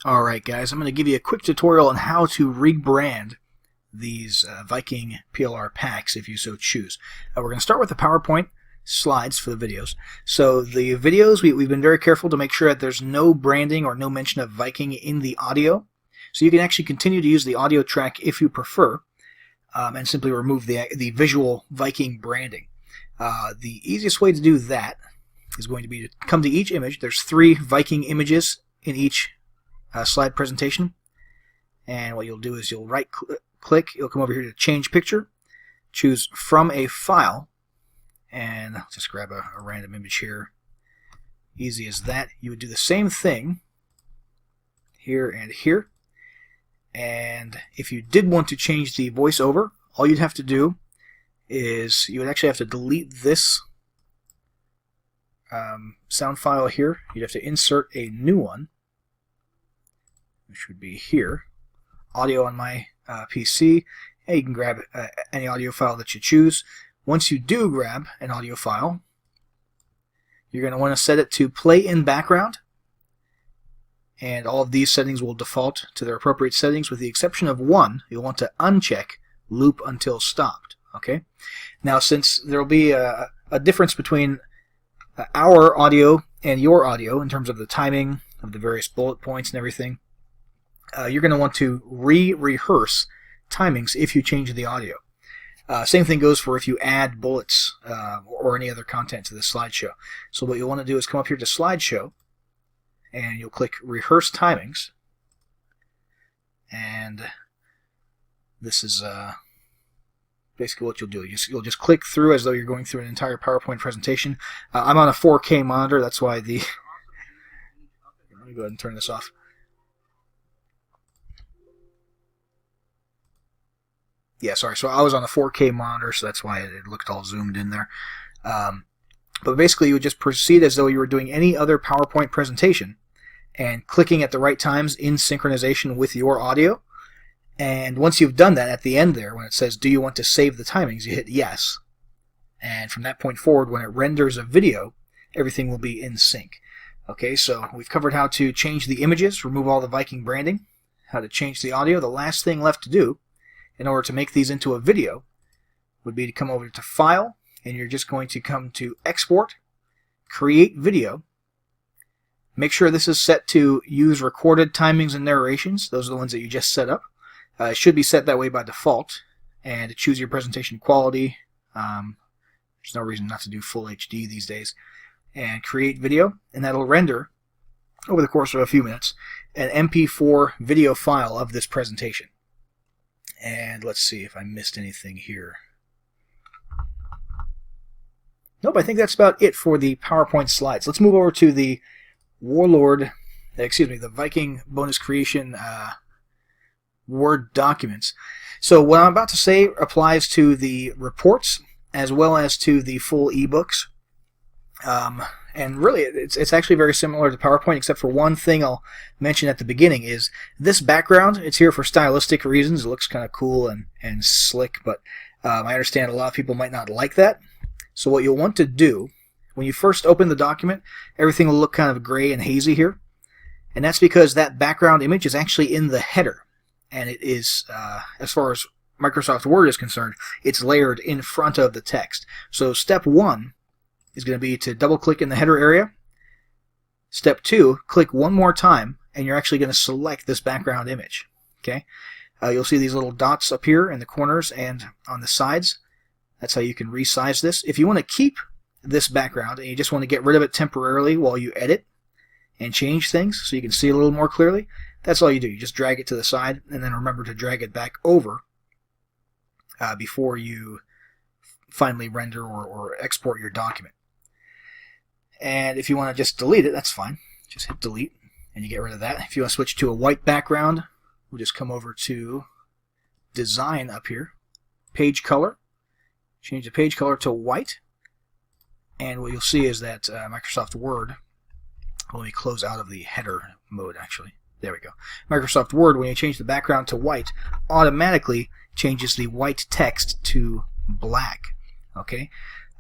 Alright guys, I'm going to give you a quick tutorial on how to rebrand these Viking PLR packs if you so choose. We're going to start with the PowerPoint slides for the videos. So the videos, we've been very careful to make sure that there's no branding or no mention of Viking in the audio. So you can actually continue to use the audio track if you prefer, and simply remove the visual Viking branding. The easiest way to do that is going to be to come to each image. There's 3 Viking images in each slide presentation, and what you'll do is you'll right click, you'll come over here to change picture, choose from a file, and I'll just grab a random image here. Easy as that. You would do the same thing here and here, and if you did want to change the voiceover, all you'd have to do is you would actually have to delete this sound file here. You'd have to insert a new one, which would be here, audio on my PC, and you can grab any audio file that you choose. Once you do grab an audio file, you're going to want to set it to play in background, and all of these settings will default to their appropriate settings with the exception of one. You'll want to uncheck loop until stopped. Okay. Now, since there will be a difference between our audio and your audio in terms of the timing of the various bullet points and everything, you're going to want to rehearse timings if you change the audio. Same thing goes for if you add bullets or any other content to the slideshow. So what you'll want to do is come up here to slideshow, and you'll click rehearse timings, and this is basically what you'll do. You'll just click through as though you're going through an entire PowerPoint presentation. I'm on a 4K monitor, that's why the let me go ahead and turn this off. Yeah, sorry. So I was on a 4K monitor, so that's why it looked all zoomed in there. But basically, you would just proceed as though you were doing any other PowerPoint presentation and clicking at the right times in synchronization with your audio. And once you've done that, at the end there, when it says, do you want to save the timings, you hit yes. And from that point forward, when it renders a video, everything will be in sync. Okay, so we've covered how to change the images, remove all the Viking branding, how to change the audio. The last thing left to do in order to make these into a video would be to come over to File, and you're just going to come to Export, Create Video. Make sure this is set to use recorded timings and narrations. Those are the ones that you just set up. It should be set that way by default, and to choose your presentation quality. There's no reason not to do full HD these days. And create video, and that'll render, over the course of a few minutes, an MP4 video file of this presentation. And let's see if I missed anything here. Nope, I think that's about it for the PowerPoint slides. Let's move over to the the Viking bonus creation Word documents. So what I'm about to say applies to the reports as well as to the full ebooks. And really, it's actually very similar to PowerPoint, except for one thing I'll mention at the beginning is this background. It's here for stylistic reasons. It looks kind of cool and slick, but I understand a lot of people might not like that. So what you'll want to do, when you first open the document, everything will look kind of gray and hazy here. And that's because that background image is actually in the header. And it is, as far as Microsoft Word is concerned, it's layered in front of the text. So step 1 is going to be to double-click in the header area. Step 2, click one more time, and you're actually going to select this background image. Okay, you'll see these little dots up here in the corners and on the sides. That's how you can resize this. If you want to keep this background and you just want to get rid of it temporarily while you edit and change things so you can see a little more clearly, that's all you do. You just drag it to the side, and then remember to drag it back over before you finally render or export your document. And if you want to just delete it, that's fine. Just hit delete, and you get rid of that. If you want to switch to a white background, we'll just come over to Design up here, Page Color, change the page color to white, and what you'll see is that Microsoft Word, let me close out of the header mode actually. There we go. Microsoft Word, when you change the background to white, automatically changes the white text to black. Okay?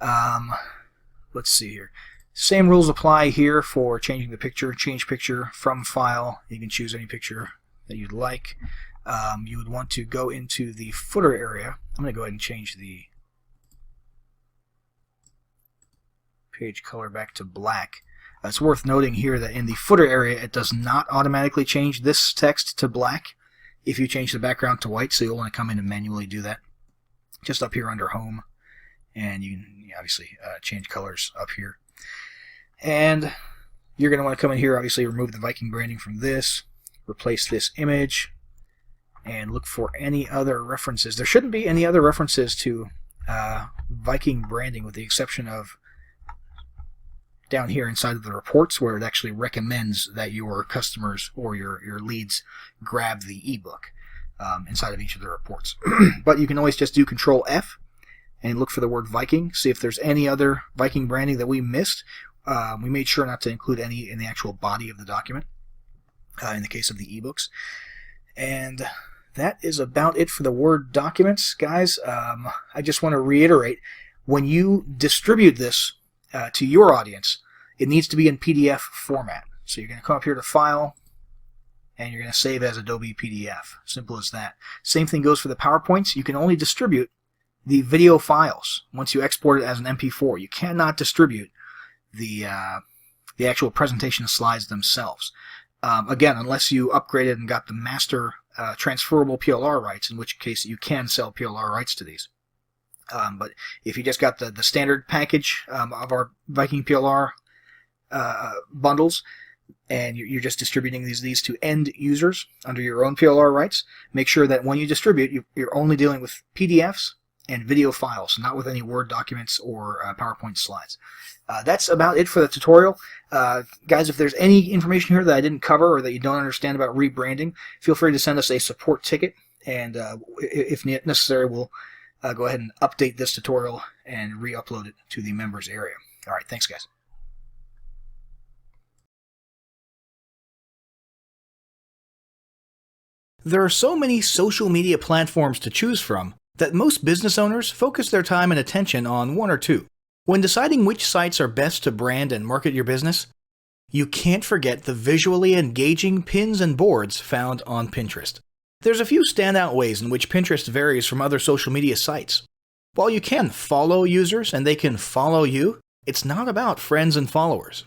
Let's see here. Same rules apply here for changing the picture. Change picture from file. You can choose any picture that you'd like. You would want to go into the footer area. I'm going to go ahead and change the page color back to black. It's worth noting here that in the footer area it does not automatically change this text to black if you change the background to white, so you'll want to come in and manually do that. Just up here under home, and you can obviously change colors up here. And you're going to want to come in here, obviously remove the Viking branding from this, replace this image, and look for any other references. There shouldn't be any other references to Viking branding with the exception of down here inside of the reports where it actually recommends that your customers or your leads grab the ebook inside of each of the reports. But you can always just do Control F and look for the word Viking, see if there's any other Viking branding that we missed. We made sure not to include any in the actual body of the document in the case of the ebooks. And that is about it for the Word documents, guys. I just want to reiterate, when you distribute this to your audience, it needs to be in PDF format. So you're going to come up here to File, and you're going to save as Adobe PDF. Simple as that. Same thing goes for the PowerPoints. You can only distribute the video files once you export it as an MP4. You cannot distribute the actual presentation slides themselves. Again, unless you upgraded and got the master transferable PLR rights, in which case you can sell PLR rights to these. But if you just got the standard package of our Viking PLR bundles, and you're just distributing these to end users under your own PLR rights, make sure that when you distribute, you're only dealing with PDFs and video files, not with any Word documents or PowerPoint slides. That's about it for the tutorial. Guys, if there's any information here that I didn't cover or that you don't understand about rebranding, feel free to send us a support ticket, and if necessary, we'll go ahead and update this tutorial and re-upload it to the members area. All right, thanks, guys. There are so many social media platforms to choose from that most business owners focus their time and attention on one or two. When deciding which sites are best to brand and market your business, you can't forget the visually engaging pins and boards found on Pinterest. There's a few standout ways in which Pinterest varies from other social media sites. While you can follow users and they can follow you, it's not about friends and followers.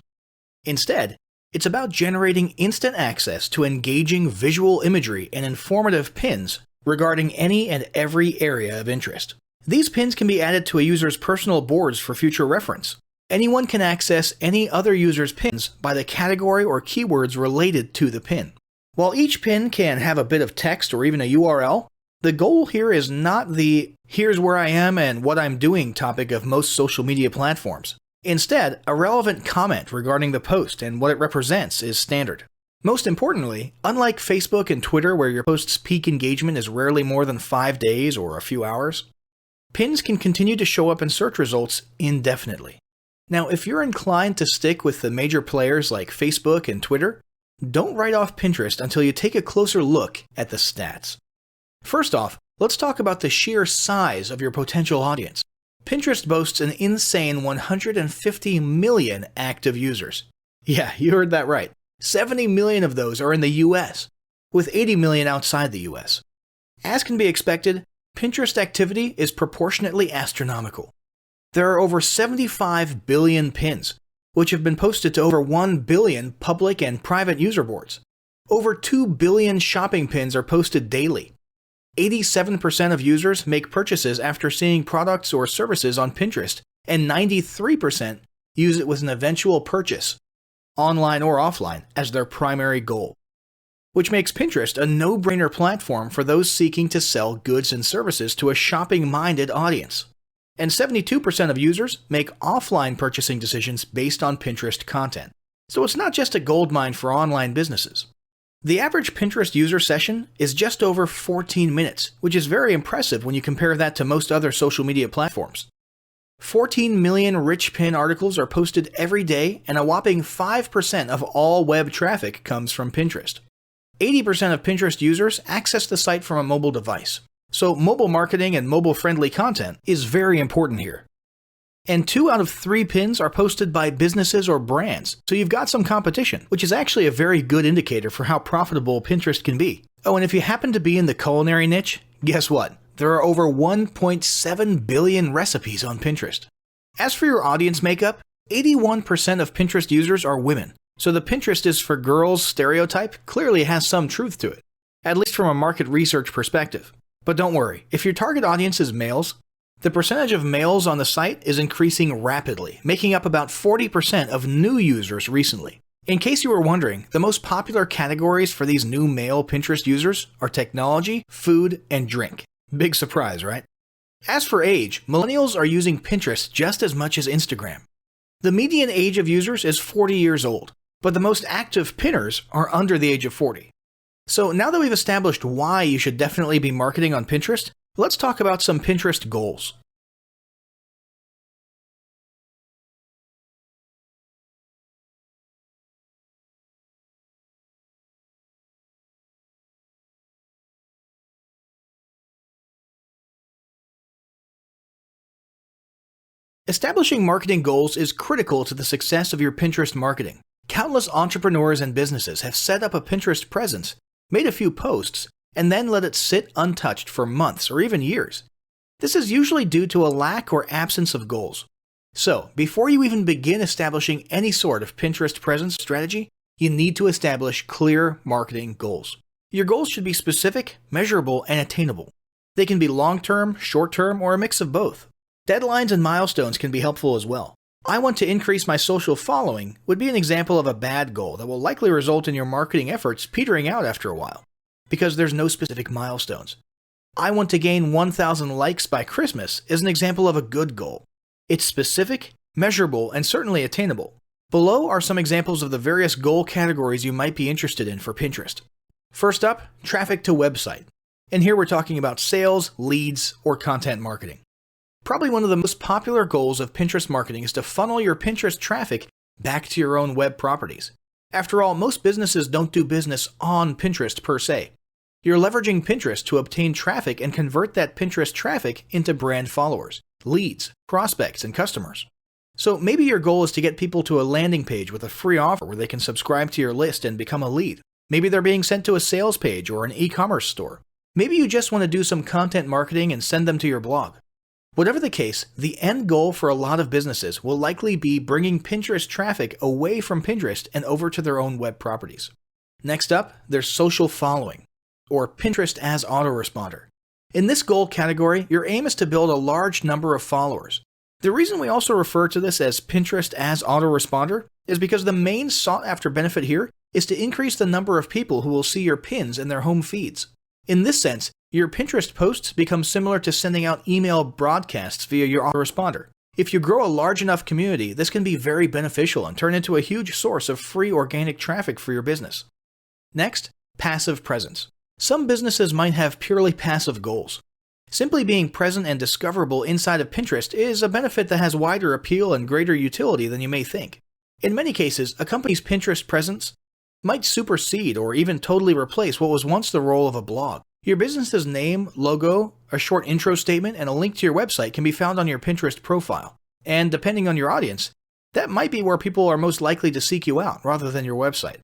Instead, it's about generating instant access to engaging visual imagery and informative pins regarding any and every area of interest. These pins can be added to a user's personal boards for future reference. Anyone can access any other user's pins by the category or keywords related to the pin. While each pin can have a bit of text or even a URL, the goal here is not the "here's where I am and what I'm doing" topic of most social media platforms. Instead, a relevant comment regarding the post and what it represents is standard. Most importantly, unlike Facebook and Twitter where your post's peak engagement is rarely more than 5 days or a few hours, pins can continue to show up in search results indefinitely. Now, if you're inclined to stick with the major players like Facebook and Twitter, don't write off Pinterest until you take a closer look at the stats. First off, let's talk about the sheer size of your potential audience. Pinterest boasts an insane 150 million active users. Yeah, you heard that right. 70 million of those are in the US, with 80 million outside the US. As can be expected, Pinterest activity is proportionately astronomical. There are over 75 billion pins, which have been posted to over 1 billion public and private user boards. Over 2 billion shopping pins are posted daily. 87% of users make purchases after seeing products or services on Pinterest, and 93% use it with an eventual purchase, online or offline, as their primary goal. Which makes Pinterest a no-brainer platform for those seeking to sell goods and services to a shopping-minded audience. And 72% of users make offline purchasing decisions based on Pinterest content. So it's not just a goldmine for online businesses. The average Pinterest user session is just over 14 minutes, which is very impressive when you compare that to most other social media platforms. 14 million rich pin articles are posted every day, and a whopping 5% of all web traffic comes from Pinterest. 80% of Pinterest users access the site from a mobile device, so mobile marketing and mobile-friendly content is very important here. And 2 out of 3 pins are posted by businesses or brands, so you've got some competition, which is actually a very good indicator for how profitable Pinterest can be. Oh, and if you happen to be in the culinary niche, guess what? There are over 1.7 billion recipes on Pinterest. As for your audience makeup, 81% of Pinterest users are women, so the Pinterest is for girls stereotype clearly has some truth to it, at least from a market research perspective. But don't worry, if your target audience is males, the percentage of males on the site is increasing rapidly, making up about 40% of new users recently. In case you were wondering, the most popular categories for these new male Pinterest users are technology, food, and drink. Big surprise, right? As for age, millennials are using Pinterest just as much as Instagram. The median age of users is 40 years old, but the most active pinners are under the age of 40. So now that we've established why you should definitely be marketing on Pinterest, let's talk about some Pinterest goals. Establishing marketing goals is critical to the success of your Pinterest marketing. Countless entrepreneurs and businesses have set up a Pinterest presence, made a few posts, and then let it sit untouched for months or even years. This is usually due to a lack or absence of goals. So, before you even begin establishing any sort of Pinterest presence strategy, you need to establish clear marketing goals. Your goals should be specific, measurable, and attainable. They can be long-term, short-term, or a mix of both. Deadlines and milestones can be helpful as well. I want to increase my social following would be an example of a bad goal that will likely result in your marketing efforts petering out after a while, because there's no specific milestones. I want to gain 1,000 likes by Christmas is an example of a good goal. It's specific, measurable, and certainly attainable. Below are some examples of the various goal categories you might be interested in for Pinterest. First up, traffic to website. And here we're talking about sales, leads, or content marketing. Probably one of the most popular goals of Pinterest marketing is to funnel your Pinterest traffic back to your own web properties. After all, most businesses don't do business on Pinterest per se. You're leveraging Pinterest to obtain traffic and convert that Pinterest traffic into brand followers, leads, prospects, and customers. So maybe your goal is to get people to a landing page with a free offer where they can subscribe to your list and become a lead. Maybe they're being sent to a sales page or an e-commerce store. Maybe you just want to do some content marketing and send them to your blog. Whatever the case, the end goal for a lot of businesses will likely be bringing Pinterest traffic away from Pinterest and over to their own web properties. Next up, there's social following, or Pinterest as autoresponder. In this goal category, your aim is to build a large number of followers. The reason we also refer to this as Pinterest as autoresponder is because the main sought-after benefit here is to increase the number of people who will see your pins in their home feeds. In this sense, your Pinterest posts become similar to sending out email broadcasts via your autoresponder. If you grow a large enough community, this can be very beneficial and turn into a huge source of free organic traffic for your business. Next, passive presence. Some businesses might have purely passive goals. Simply being present and discoverable inside of Pinterest is a benefit that has wider appeal and greater utility than you may think. In many cases, a company's Pinterest presence might supersede or even totally replace what was once the role of a blog. Your business's name, logo, a short intro statement, and a link to your website can be found on your Pinterest profile. And depending on your audience, that might be where people are most likely to seek you out rather than your website.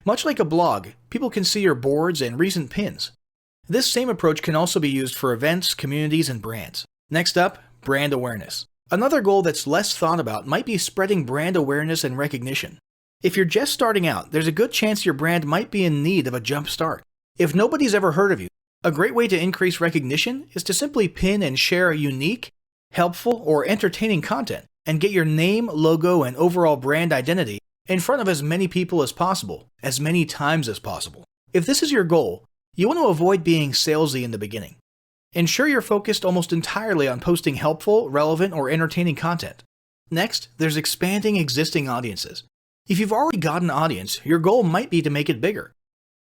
Much like a blog, people can see your boards and recent pins. This same approach can also be used for events, communities, and brands. Next up, brand awareness. Another goal that's less thought about might be spreading brand awareness and recognition. If you're just starting out, there's a good chance your brand might be in need of a jump start. If nobody's ever heard of you, a great way to increase recognition is to simply pin and share unique, helpful, or entertaining content and get your name, logo, and overall brand identity in front of as many people as possible, as many times as possible. If this is your goal, you want to avoid being salesy in the beginning. Ensure you're focused almost entirely on posting helpful, relevant, or entertaining content. Next, there's expanding existing audiences. If you've already got an audience, your goal might be to make it bigger.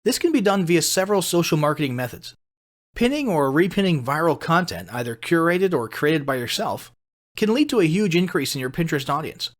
This can be done via several social marketing methods. Pinning or repinning viral content, either curated or created by yourself, can lead to a huge increase in your Pinterest audience.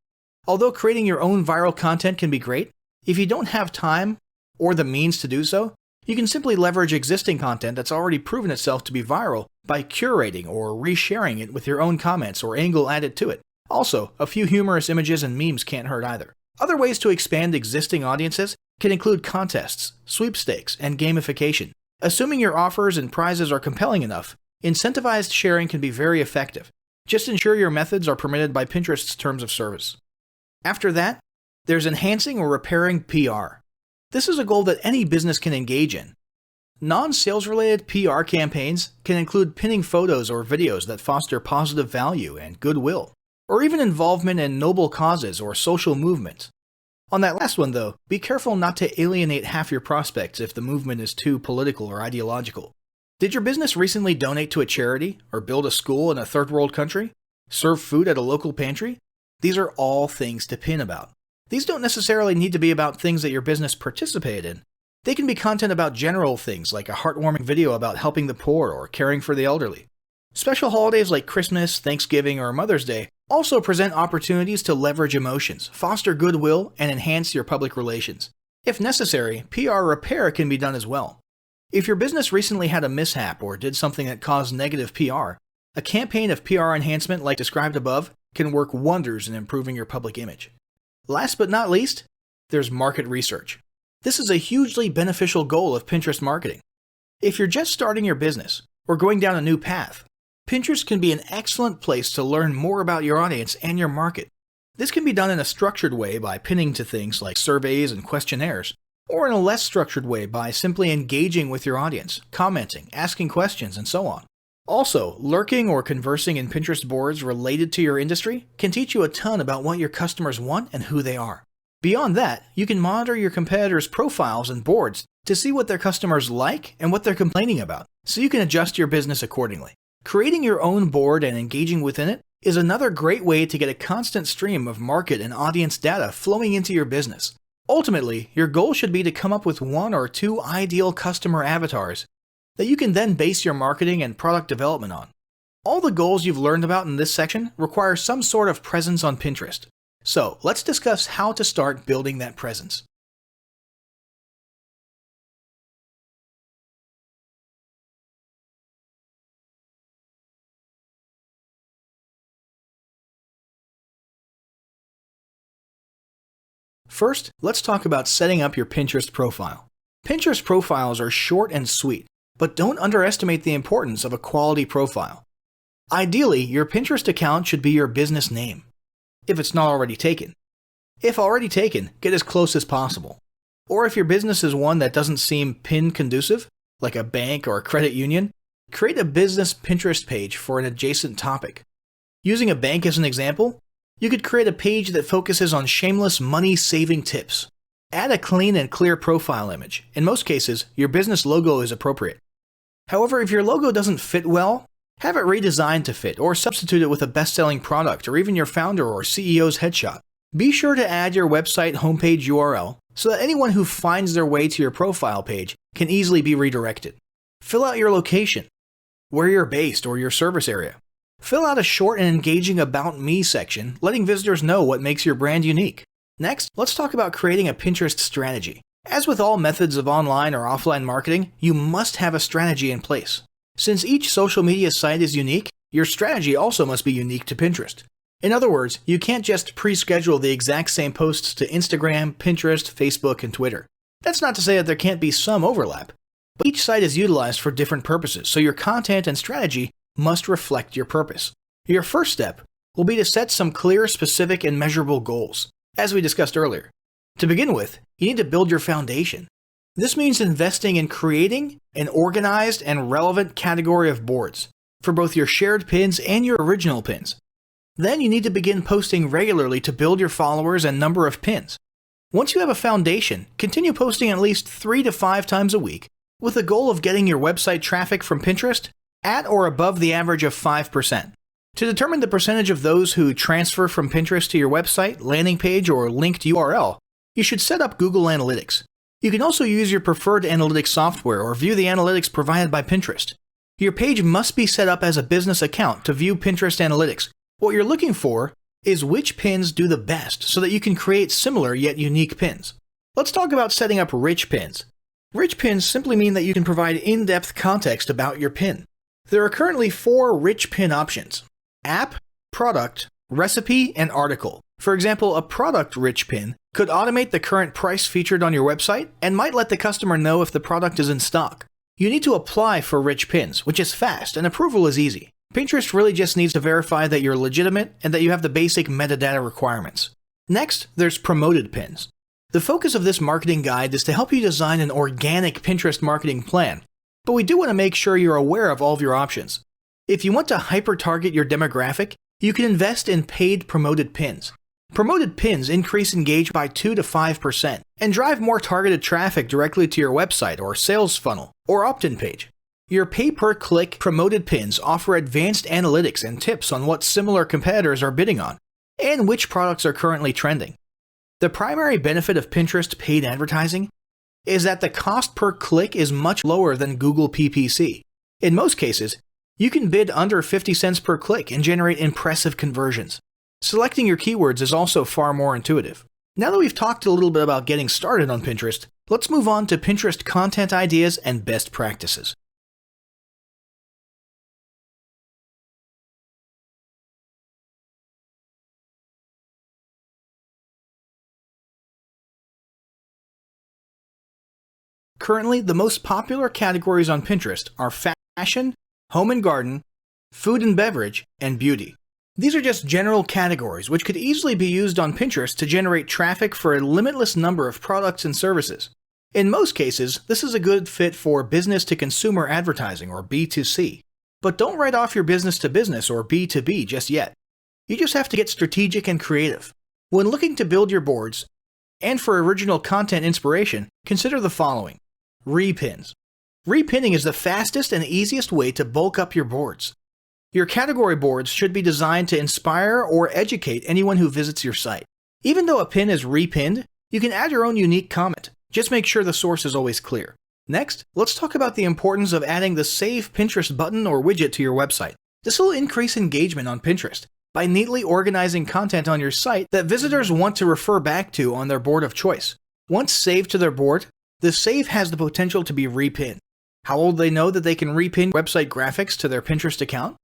Although creating your own viral content can be great, if you don't have time or the means to do so, you can simply leverage existing content that's already proven itself to be viral by curating or resharing it with your own comments or angle added to it. Also, a few humorous images and memes can't hurt either. Other ways to expand existing audiences can include contests, sweepstakes, and gamification. Assuming your offers and prizes are compelling enough, incentivized sharing can be very effective. Just ensure your methods are permitted by Pinterest's terms of service. After that, there's enhancing or repairing PR. This is a goal that any business can engage in. Non-sales related PR campaigns can include pinning photos or videos that foster positive value and goodwill, or even involvement in noble causes or social movements. On that last one though, be careful not to alienate half your prospects if the movement is too political or ideological. Did your business recently donate to a charity, or build a school in a third world country? Serve food at a local pantry? These are all things to pin about. These don't necessarily need to be about things that your business participated in. They can be content about general things like a heartwarming video about helping the poor or caring for the elderly. Special holidays like Christmas, Thanksgiving, or Mother's Day also present opportunities to leverage emotions, foster goodwill, and enhance your public relations. If necessary, PR repair can be done as well. If your business recently had a mishap or did something that caused negative PR, a campaign of PR enhancement like described above can work wonders in improving your public image. Last but not least, there's market research. This is a hugely beneficial goal of Pinterest marketing. If you're just starting your business or going down a new path, Pinterest can be an excellent place to learn more about your audience and your market. This can be done in a structured way by pinning to things like surveys and questionnaires, or in a less structured way by simply engaging with your audience, commenting, asking questions, and so on. Also, lurking or conversing in Pinterest boards related to your industry can teach you a ton about what your customers want and who they are. Beyond that, you can monitor your competitors' profiles and boards to see what their customers like and what they're complaining about, so you can adjust your business accordingly. Creating your own board and engaging within it is another great way to get a constant stream of market and audience data flowing into your business. Ultimately, your goal should be to come up with one or two ideal customer avatars that you can then base your marketing and product development on. All the goals you've learned about in this section require some sort of presence on Pinterest. So, let's discuss how to start building that presence. First, let's talk about setting up your Pinterest profile. Pinterest profiles are short and sweet, but don't underestimate the importance of a quality profile. Ideally, your Pinterest account should be your business name, if it's not already taken. If already taken, get as close as possible. Or if your business is one that doesn't seem pin conducive, like a bank or a credit union, create a business Pinterest page for an adjacent topic. Using a bank as an example, you could create a page that focuses on shameless money-saving tips. Add a clean and clear profile image. In most cases, your business logo is appropriate. However, if your logo doesn't fit well, have it redesigned to fit or substitute it with a best-selling product or even your founder or CEO's headshot. Be sure to add your website homepage URL so that anyone who finds their way to your profile page can easily be redirected. Fill out your location, where you're based or your service area. Fill out a short and engaging About Me section, letting visitors know what makes your brand unique. Next, let's talk about creating a Pinterest strategy. As with all methods of online or offline marketing, you must have a strategy in place. Since each social media site is unique, your strategy also must be unique to Pinterest. In other words, you can't just pre-schedule the exact same posts to Instagram, Pinterest, Facebook, and Twitter. That's not to say that there can't be some overlap, but each site is utilized for different purposes, so your content and strategy must reflect your purpose. Your first step will be to set some clear, specific, and measurable goals, as we discussed earlier. To begin with, you need to build your foundation. This means investing in creating an organized and relevant category of boards for both your shared pins and your original pins. Then you need to begin posting regularly to build your followers and number of pins. Once you have a foundation, continue posting at least 3 to 5 times a week with the goal of getting your website traffic from Pinterest at or above the average of 5%. To determine the percentage of those who transfer from Pinterest to your website, landing page, or linked URL, you should set up Google Analytics. You can also use your preferred analytics software or view the analytics provided by Pinterest. Your page must be set up as a business account to view Pinterest analytics. What you're looking for is which pins do the best so that you can create similar yet unique pins. Let's talk about setting up rich pins. Rich pins simply mean that you can provide in-depth context about your pin. There are currently 4 rich pin options: app, product, Recipe and article. For example, a product-rich pin could automate the current price featured on your website and might let the customer know if the product is in stock. You need to apply for rich pins, which is fast and approval is easy. Pinterest really just needs to verify that you're legitimate and that you have the basic metadata requirements. Next, there's promoted pins. The focus of this marketing guide is to help you design an organic Pinterest marketing plan, but we do want to make sure you're aware of all of your options. If you want to hyper-target your demographic, you can invest in paid promoted pins. Promoted pins increase engagement by 2 to 5% and drive more targeted traffic directly to your website or sales funnel or opt-in page. Your pay-per-click promoted pins offer advanced analytics and tips on what similar competitors are bidding on and which products are currently trending. The primary benefit of Pinterest paid advertising is that the cost per click is much lower than Google PPC. In most cases, you can bid under 50 cents per click and generate impressive conversions. Selecting your keywords is also far more intuitive. Now that we've talked a little bit about getting started on Pinterest, let's move on to Pinterest content ideas and best practices. Currently, the most popular categories on Pinterest are fashion, home and garden, food and beverage, and beauty. These are just general categories which could easily be used on Pinterest to generate traffic for a limitless number of products and services. In most cases, this is a good fit for business-to-consumer advertising or B2C. But don't write off your business-to-business or B2B just yet. You just have to get strategic and creative. When looking to build your boards, and for original content inspiration, consider the following. Repins. Repinning is the fastest and easiest way to bulk up your boards. Your category boards should be designed to inspire or educate anyone who visits your site. Even though a pin is repinned, you can add your own unique comment. Just make sure the source is always clear. Next, let's talk about the importance of adding the Save Pinterest button or widget to your website. This will increase engagement on Pinterest by neatly organizing content on your site that visitors want to refer back to on their board of choice. Once saved to their board, the save has the potential to be repinned. How will they know that they can repin website graphics to their Pinterest account?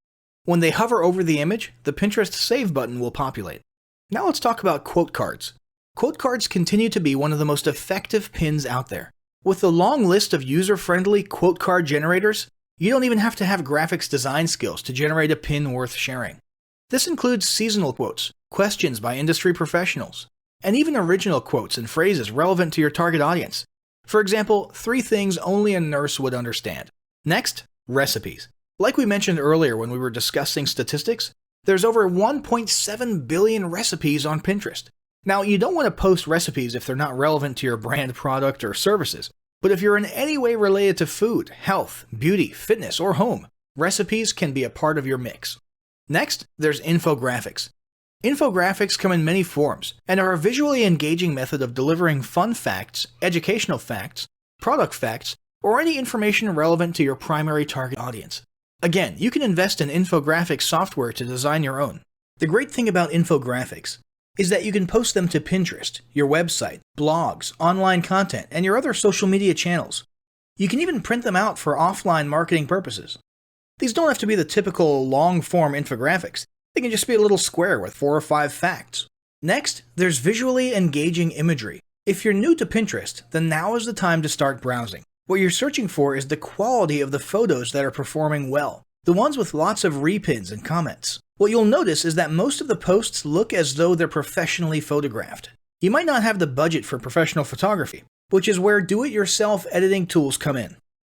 When they hover over the image, the Pinterest Save button will populate. Now let's talk about quote cards. Quote cards continue to be one of the most effective pins out there. With the long list of user-friendly quote card generators, you don't even have to have graphics design skills to generate a pin worth sharing. This includes seasonal quotes, questions by industry professionals, and even original quotes and phrases relevant to your target audience. For example, 3 things only a nurse would understand. Next, recipes. Like we mentioned earlier when we were discussing statistics, there's over 1.7 billion recipes on Pinterest. Now, you don't want to post recipes if they're not relevant to your brand, product, or services. But if you're in any way related to food, health, beauty, fitness, or home, recipes can be a part of your mix. Next, there's infographics. Infographics come in many forms and are a visually engaging method of delivering fun facts, educational facts, product facts, or any information relevant to your primary target audience. Again, you can invest in infographic software to design your own. The great thing about infographics is that you can post them to Pinterest, your website, blogs, online content, and your other social media channels. You can even print them out for offline marketing purposes. These don't have to be the typical long-form infographics. They can just be a little square with 4 or 5 facts. Next, there's visually engaging imagery. If you're new to Pinterest, then now is the time to start browsing. What you're searching for is the quality of the photos that are performing well, the ones with lots of repins and comments. What you'll notice is that most of the posts look as though they're professionally photographed. You might not have the budget for professional photography, which is where do-it-yourself editing tools come in.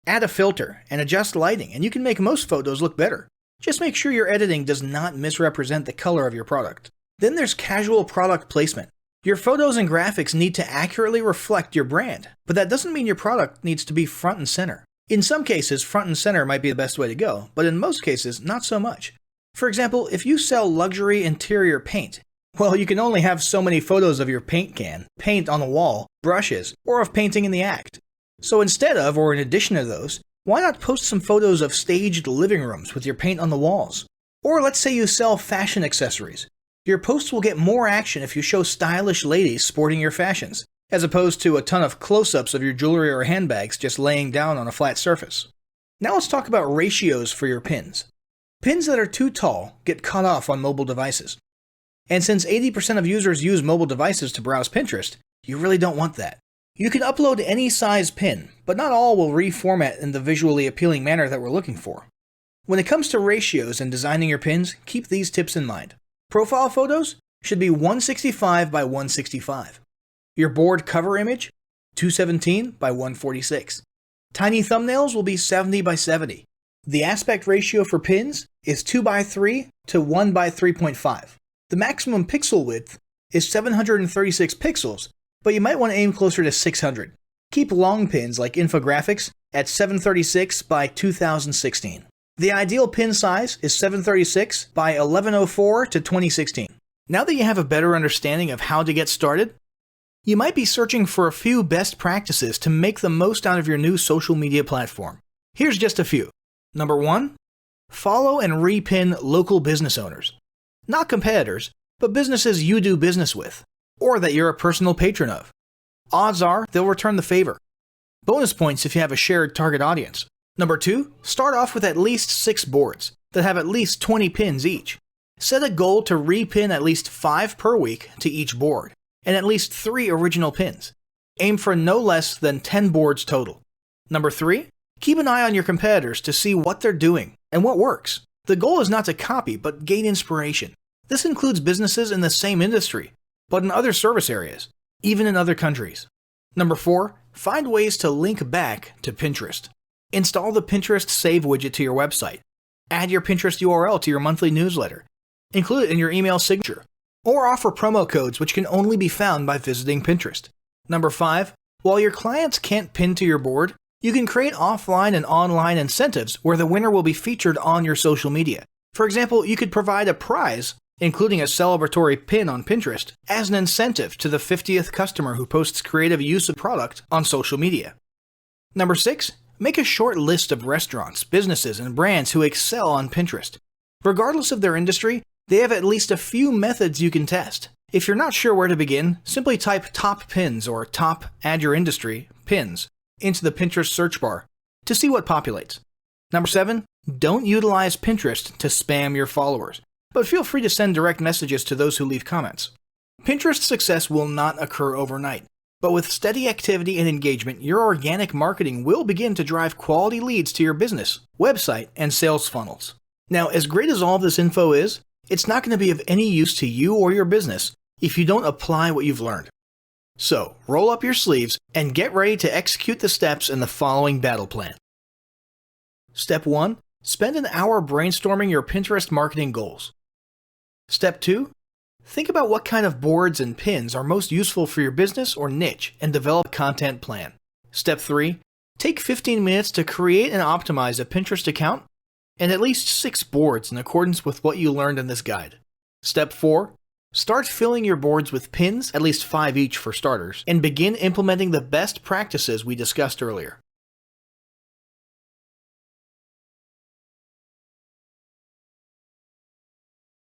Add a filter and adjust lighting, and you can make most photos look better. Just make sure your editing does not misrepresent the color of your product. Then there's casual product placement. Your photos and graphics need to accurately reflect your brand, but that doesn't mean your product needs to be front and center. In some cases, front and center might be the best way to go, but in most cases, not so much. For example, if you sell luxury interior paint, well, you can only have so many photos of your paint can, paint on the wall, brushes, or of painting in the act. So instead of, or in addition to those, why not post some photos of staged living rooms with your paint on the walls? Or let's say you sell fashion accessories. Your posts will get more action if you show stylish ladies sporting your fashions, as opposed to a ton of close-ups of your jewelry or handbags just laying down on a flat surface. Now let's talk about ratios for your pins. Pins that are too tall get cut off on mobile devices. And since 80% of users use mobile devices to browse Pinterest, you really don't want that. You can upload any size pin, but not all will reformat in the visually appealing manner that we're looking for. When it comes to ratios and designing your pins, keep these tips in mind. Profile photos should be 165 by 165. Your board cover image, 217 by 146. Tiny thumbnails will be 70 by 70. The aspect ratio for pins is 2 by 3 to 1 by 3.5. The maximum pixel width is 736 pixels, but you might want to aim closer to 600. Keep long pins like infographics at 736 by 2016. The ideal pin size is 736 by 1104 to 2016. Now that you have a better understanding of how to get started, you might be searching for a few best practices to make the most out of your new social media platform. Here's just a few. Number 1. Follow and repin local business owners. Not competitors, but businesses you do business with, or that you're a personal patron of. Odds are they'll return the favor. Bonus points if you have a shared target audience. Number 2. Start off with at least 6 boards that have at least 20 pins each. Set a goal to repin at least 5 per week to each board, and at least 3 original pins. Aim for no less than 10 boards total. Number 3. Keep an eye on your competitors to see what they're doing and what works. The goal is not to copy, but gain inspiration. This includes businesses in the same industry, but in other service areas, even in other countries. Number 4. Find ways to link back to Pinterest. Install the Pinterest Save widget to your website. Add your Pinterest URL to your monthly newsletter. Include it in your email signature, or offer promo codes which can only be found by visiting Pinterest. Number 5. While your clients can't pin to your board, you can create offline and online incentives where the winner will be featured on your social media. For example, you could provide a prize, including a celebratory pin on Pinterest, as an incentive to the 50th customer who posts creative use of product on social media. Number 6. Make a short list of restaurants, businesses, and brands who excel on Pinterest. Regardless of their industry, they have at least a few methods you can test. If you're not sure where to begin, simply type top pins or top add your industry pins into the Pinterest search bar to see what populates. Number 7, don't utilize Pinterest to spam your followers, but feel free to send direct messages to those who leave comments. Pinterest success will not occur overnight, but with steady activity and engagement, your organic marketing will begin to drive quality leads to your business, website, and sales funnels. Now, as great as all of this info is, it's not going to be of any use to you or your business if you don't apply what you've learned. So, roll up your sleeves and get ready to execute the steps in the following battle plan. Step 1. Spend an hour brainstorming your Pinterest marketing goals. Step 2. Think about what kind of boards and pins are most useful for your business or niche and develop a content plan. Step 3. Take 15 minutes to create and optimize a Pinterest account and at least 6 boards in accordance with what you learned in this guide. Step 4. Start filling your boards with pins, at least 5 each for starters, and begin implementing the best practices we discussed earlier.